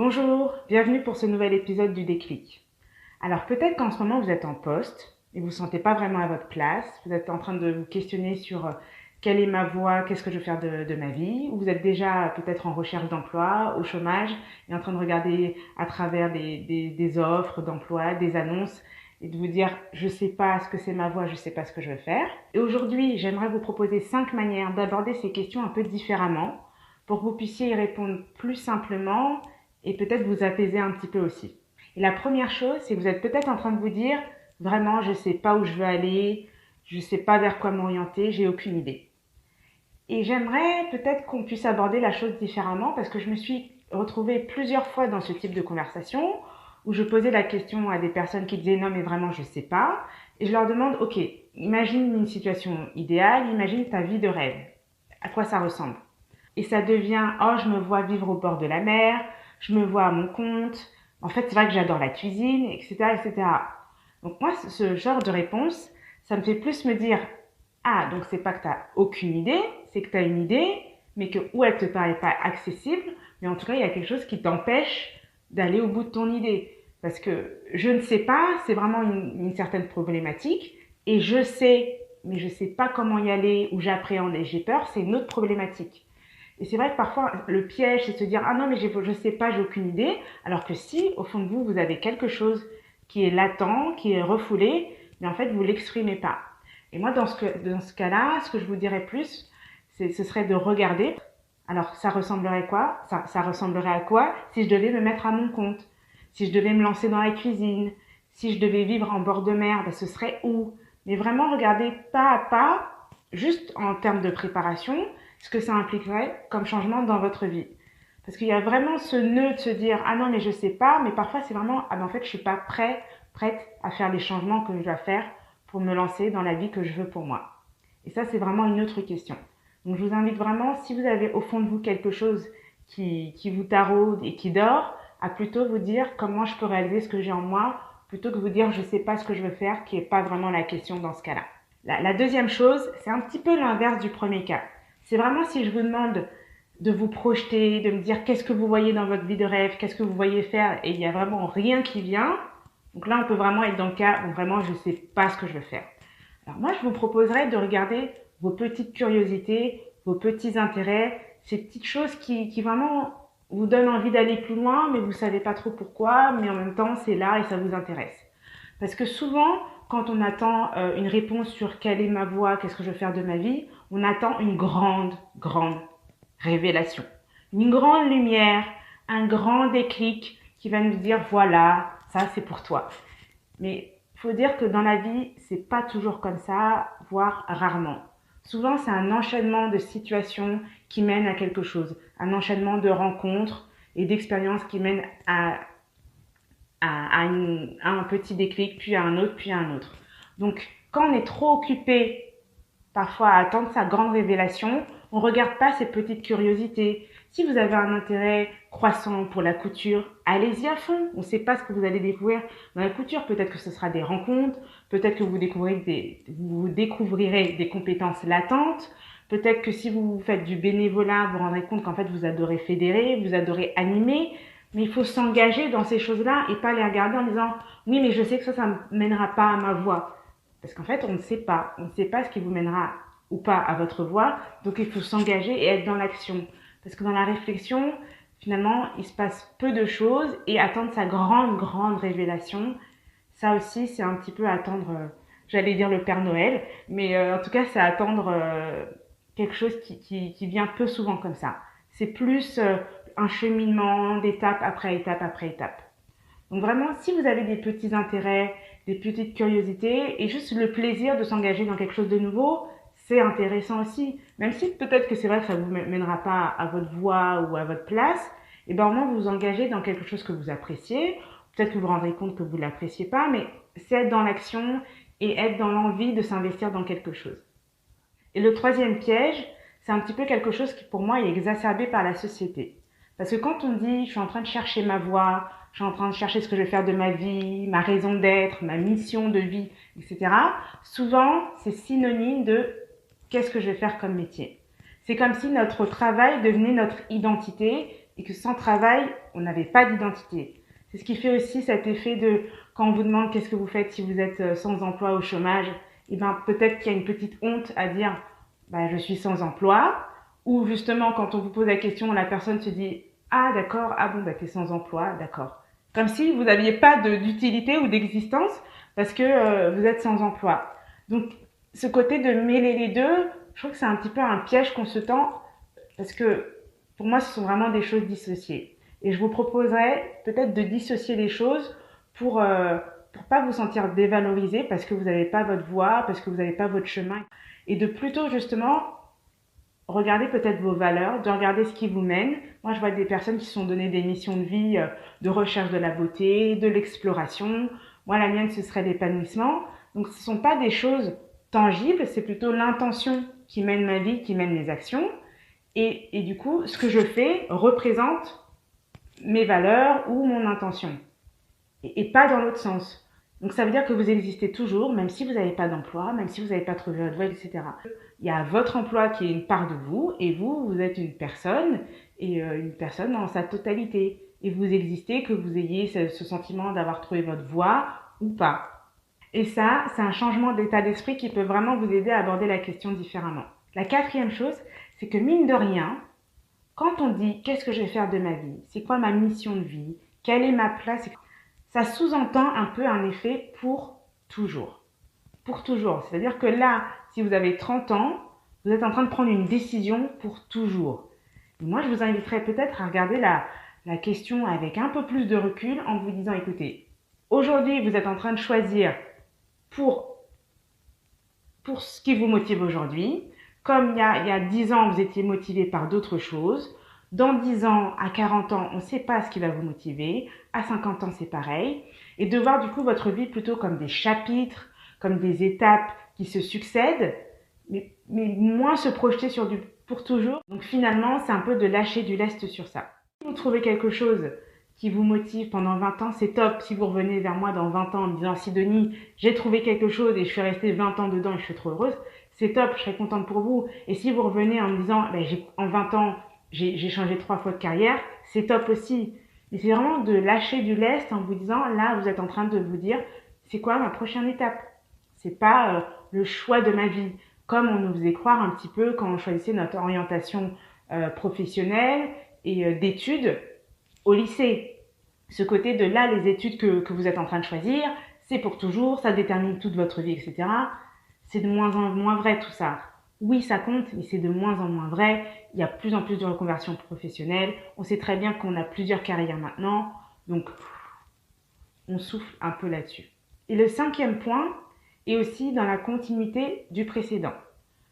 Bonjour, bienvenue pour ce nouvel épisode du Déclic. Alors peut-être qu'en ce moment vous êtes en poste et vous ne vous sentez pas vraiment à votre place, vous êtes en train de vous questionner sur quelle est ma voie, qu'est-ce que je veux faire de ma vie, ou vous êtes déjà peut-être en recherche d'emploi, au chômage, et en train de regarder à travers des offres d'emploi, des annonces, et de vous dire je ne sais pas ce que c'est ma voie, je ne sais pas ce que je veux faire. Et aujourd'hui, j'aimerais vous proposer 5 manières d'aborder ces questions un peu différemment pour que vous puissiez y répondre plus simplement et peut-être vous apaiser un petit peu aussi. Et la première chose, c'est que vous êtes peut-être en train de vous dire vraiment je ne sais pas où je veux aller, je ne sais pas vers quoi m'orienter, j'ai aucune idée. Et j'aimerais peut-être qu'on puisse aborder la chose différemment parce que je me suis retrouvée plusieurs fois dans ce type de conversation où je posais la question à des personnes qui disaient non mais vraiment je ne sais pas et je leur demande ok, imagine une situation idéale, imagine ta vie de rêve, à quoi ça ressemble. Et ça devient oh je me vois vivre au bord de la mer, je me vois à mon compte, en fait c'est vrai que j'adore la cuisine, etc. etc. Donc moi ce genre de réponse, ça me fait plus me dire ah, donc c'est pas que t'as aucune idée, c'est que t'as une idée, mais que ou elle te paraît pas accessible, mais en tout cas il y a quelque chose qui t'empêche d'aller au bout de ton idée. Parce que je ne sais pas, c'est vraiment une certaine problématique, et je sais, mais je sais pas comment y aller, ou j'appréhende et j'ai peur, c'est une autre problématique. Et c'est vrai que parfois le piège c'est de se dire ah non mais je sais pas, j'ai aucune idée, alors que si au fond de vous vous avez quelque chose qui est latent, qui est refoulé, mais en fait vous l'exprimez pas. Et moi, dans ce cas-là, ce que je vous dirais plus, ce serait de regarder. Alors, ça ressemblerait quoi ça ressemblerait à quoi si je devais me mettre à mon compte, si je devais me lancer dans la cuisine, si je devais vivre en bord de mer, ben, ce serait où? Mais vraiment regarder pas à pas, juste en termes de préparation, ce que ça impliquerait comme changement dans votre vie. Parce qu'il y a vraiment ce nœud de se dire ah non mais je sais pas, mais parfois c'est vraiment ah ben en fait je suis pas prête à faire les changements que je dois faire pour me lancer dans la vie que je veux pour moi. Et ça c'est vraiment une autre question. Donc je vous invite vraiment, si vous avez au fond de vous quelque chose qui vous taraude et qui dort, à plutôt vous dire comment je peux réaliser ce que j'ai en moi, plutôt que vous dire je sais pas ce que je veux faire, qui est pas vraiment la question dans ce cas-là. La deuxième chose, c'est un petit peu l'inverse du premier cas. C'est vraiment si je vous demande de vous projeter, de me dire qu'est-ce que vous voyez dans votre vie de rêve, qu'est-ce que vous voyez faire, et il n'y a vraiment rien qui vient. Donc là, on peut vraiment être dans le cas où vraiment je ne sais pas ce que je veux faire. Alors moi, je vous proposerais de regarder vos petites curiosités, vos petits intérêts, ces petites choses qui vraiment vous donnent envie d'aller plus loin, mais vous ne savez pas trop pourquoi, mais en même temps, c'est là et ça vous intéresse. Parce que souvent, quand on attend une réponse sur quelle est ma voie, qu'est-ce que je veux faire de ma vie, on attend une grande révélation. Une grande lumière, un grand déclic qui va nous dire voilà, ça c'est pour toi. Mais il faut dire que dans la vie, c'est pas toujours comme ça, voire rarement. Souvent, c'est un enchaînement de situations qui mènent à quelque chose, un enchaînement de rencontres et d'expériences qui mènent à un petit déclic, puis à un autre, puis à un autre. Donc, quand on est trop occupé parfois à attendre sa grande révélation, on ne regarde pas ces petites curiosités. Si vous avez un intérêt croissant pour la couture, allez-y à fond. On ne sait pas ce que vous allez découvrir dans la couture. Peut-être que ce sera des rencontres, peut-être que vous découvrirez des compétences latentes, peut-être que si vous faites du bénévolat, vous vous rendrez compte qu'en fait vous adorez fédérer, vous adorez animer, mais il faut s'engager dans ces choses-là et pas les regarder en disant oui mais je sais que ça ne mènera pas à ma voie. Parce qu'en fait, on ne sait pas. On ne sait pas ce qui vous mènera ou pas à votre voie. Donc, il faut s'engager et être dans l'action. Parce que dans la réflexion, finalement, il se passe peu de choses et attendre sa grande révélation, ça aussi, c'est un petit peu attendre, j'allais dire le Père Noël, mais en tout cas, c'est attendre quelque chose qui vient peu souvent comme ça. C'est plus un cheminement d'étape après étape après étape. Donc vraiment, si vous avez des petits intérêts, des petites curiosités et juste le plaisir de s'engager dans quelque chose de nouveau, c'est intéressant aussi. Même si peut-être que c'est vrai que ça vous mènera pas à votre voie ou à votre place, et ben au moins vous vous engagez dans quelque chose que vous appréciez. Peut-être que vous vous rendrez compte que vous l'appréciez pas, mais c'est être dans l'action et être dans l'envie de s'investir dans quelque chose. Et le troisième piège, c'est un petit peu quelque chose qui pour moi est exacerbé par la société. Parce que quand on dit je suis en train de chercher ma voie, je suis en train de chercher ce que je vais faire de ma vie, ma raison d'être, ma mission de vie, etc. Souvent, c'est synonyme de qu'est-ce que je vais faire comme métier. C'est comme si notre travail devenait notre identité et que sans travail, on n'avait pas d'identité. C'est ce qui fait aussi cet effet de, quand on vous demande qu'est-ce que vous faites si vous êtes sans emploi au chômage, et ben peut-être qu'il y a une petite honte à dire bah, je suis sans emploi, ou justement quand on vous pose la question, la personne se dit ah d'accord, ah bon bah t'es sans emploi, d'accord. Comme si vous n'aviez pas d'utilité ou d'existence parce que vous êtes sans emploi. Donc ce côté de mêler les deux, je trouve que c'est un petit peu un piège qu'on se tend parce que pour moi ce sont vraiment des choses dissociées. Et je vous proposerais peut-être de dissocier les choses pour pas vous sentir dévalorisé parce que vous n'avez pas votre voix, parce que vous n'avez pas votre chemin. Et de plutôt justement regarder peut-être vos valeurs, de regarder ce qui vous mène. Moi, je vois des personnes qui se sont données des missions de vie de recherche de la beauté, de l'exploration. Moi, la mienne, ce serait l'épanouissement. Donc, ce ne sont pas des choses tangibles, c'est plutôt l'intention qui mène ma vie, qui mène mes actions. Et du coup, ce que je fais représente mes valeurs ou mon intention. Et pas dans l'autre sens. Donc ça veut dire que vous existez toujours, même si vous n'avez pas d'emploi, même si vous n'avez pas trouvé votre voie, etc. Il y a votre emploi qui est une part de vous, et vous, vous êtes une personne, et une personne dans sa totalité. Et vous existez, que vous ayez ce sentiment d'avoir trouvé votre voie ou pas. Et ça, c'est un changement d'état d'esprit qui peut vraiment vous aider à aborder la question différemment. La quatrième chose, c'est que mine de rien, quand on dit qu'est-ce que je vais faire de ma vie, c'est quoi ma mission de vie, quelle est ma place, ça sous-entend un peu un effet pour toujours. Pour toujours. C'est-à-dire que là, si vous avez 30 ans, vous êtes en train de prendre une décision pour toujours. Et moi, je vous inviterais peut-être à regarder la question avec un peu plus de recul en vous disant, écoutez, aujourd'hui, vous êtes en train de choisir pour ce qui vous motive aujourd'hui. Comme il y a 10 ans, vous étiez motivé par d'autres choses. Dans 10 ans, à 40 ans, on ne sait pas ce qui va vous motiver. À 50 ans, c'est pareil. Et de voir du coup votre vie plutôt comme des chapitres, comme des étapes qui se succèdent, mais moins se projeter sur du pour toujours. Donc finalement, c'est un peu de lâcher du lest sur ça. Si vous trouvez quelque chose qui vous motive pendant 20 ans, c'est top. Si vous revenez vers moi dans 20 ans en me disant Sidonie, j'ai trouvé quelque chose et je suis restée 20 ans dedans et je suis trop heureuse, c'est top, je serai contente pour vous. Et si vous revenez en me disant en 20 ans, j'ai changé 3 fois de carrière, c'est top aussi. Mais c'est vraiment de lâcher du lest en vous disant, là, vous êtes en train de vous dire, c'est quoi ma prochaine étape? C'est pas le choix de ma vie, comme on nous faisait croire un petit peu quand on choisissait notre orientation professionnelle et d'études au lycée. Ce côté de là, les études que vous êtes en train de choisir, c'est pour toujours, ça détermine toute votre vie, etc. C'est de moins en moins vrai tout ça. Oui, ça compte, mais c'est de moins en moins vrai. Il y a de plus en plus de reconversions professionnelles. On sait très bien qu'on a plusieurs carrières maintenant. Donc, on souffle un peu là-dessus. Et le 5e point est aussi dans la continuité du précédent.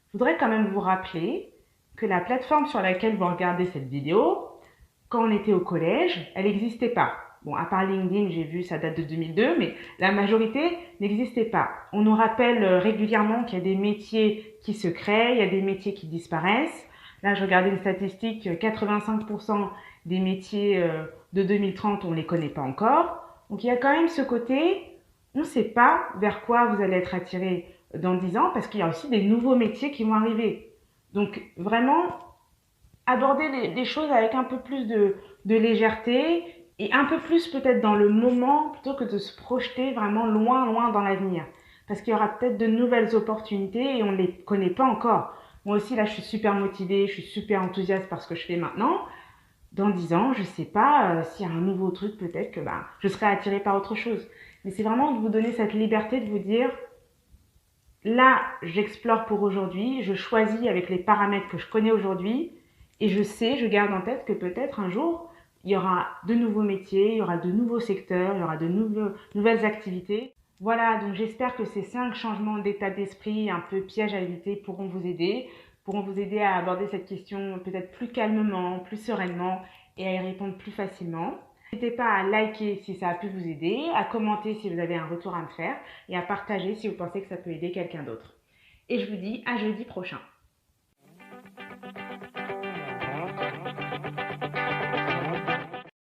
Je voudrais quand même vous rappeler que la plateforme sur laquelle vous regardez cette vidéo, quand on était au collège, elle n'existait pas. Bon, à part LinkedIn, j'ai vu, ça date de 2002, mais la majorité n'existait pas. On nous rappelle régulièrement qu'il y a des métiers qui se créent, il y a des métiers qui disparaissent. Là, je regardais une statistique, 85% des métiers de 2030, on ne les connaît pas encore. Donc, il y a quand même ce côté, on ne sait pas vers quoi vous allez être attiré dans 10 ans, parce qu'il y a aussi des nouveaux métiers qui vont arriver. Donc, vraiment, aborder les choses avec un peu plus de légèreté et un peu plus peut-être dans le moment plutôt que de se projeter vraiment loin, loin dans l'avenir. Parce qu'il y aura peut-être de nouvelles opportunités et on ne les connaît pas encore. Moi aussi, là, je suis super motivée, je suis super enthousiaste par ce que je fais maintenant. Dans 10 ans, je ne sais pas s'il y a un nouveau truc, peut-être que je serai attirée par autre chose. Mais c'est vraiment de vous donner cette liberté de vous dire, là, j'explore pour aujourd'hui, je choisis avec les paramètres que je connais aujourd'hui, et je sais, je garde en tête que peut-être un jour, il y aura de nouveaux métiers, il y aura de nouveaux secteurs, il y aura de nouvelles activités. Voilà, donc j'espère que ces 5 changements d'état d'esprit un peu pièges à éviter pourront vous aider à aborder cette question peut-être plus calmement, plus sereinement et à y répondre plus facilement. N'hésitez pas à liker si ça a pu vous aider, à commenter si vous avez un retour à me faire et à partager si vous pensez que ça peut aider quelqu'un d'autre. Et je vous dis à jeudi prochain.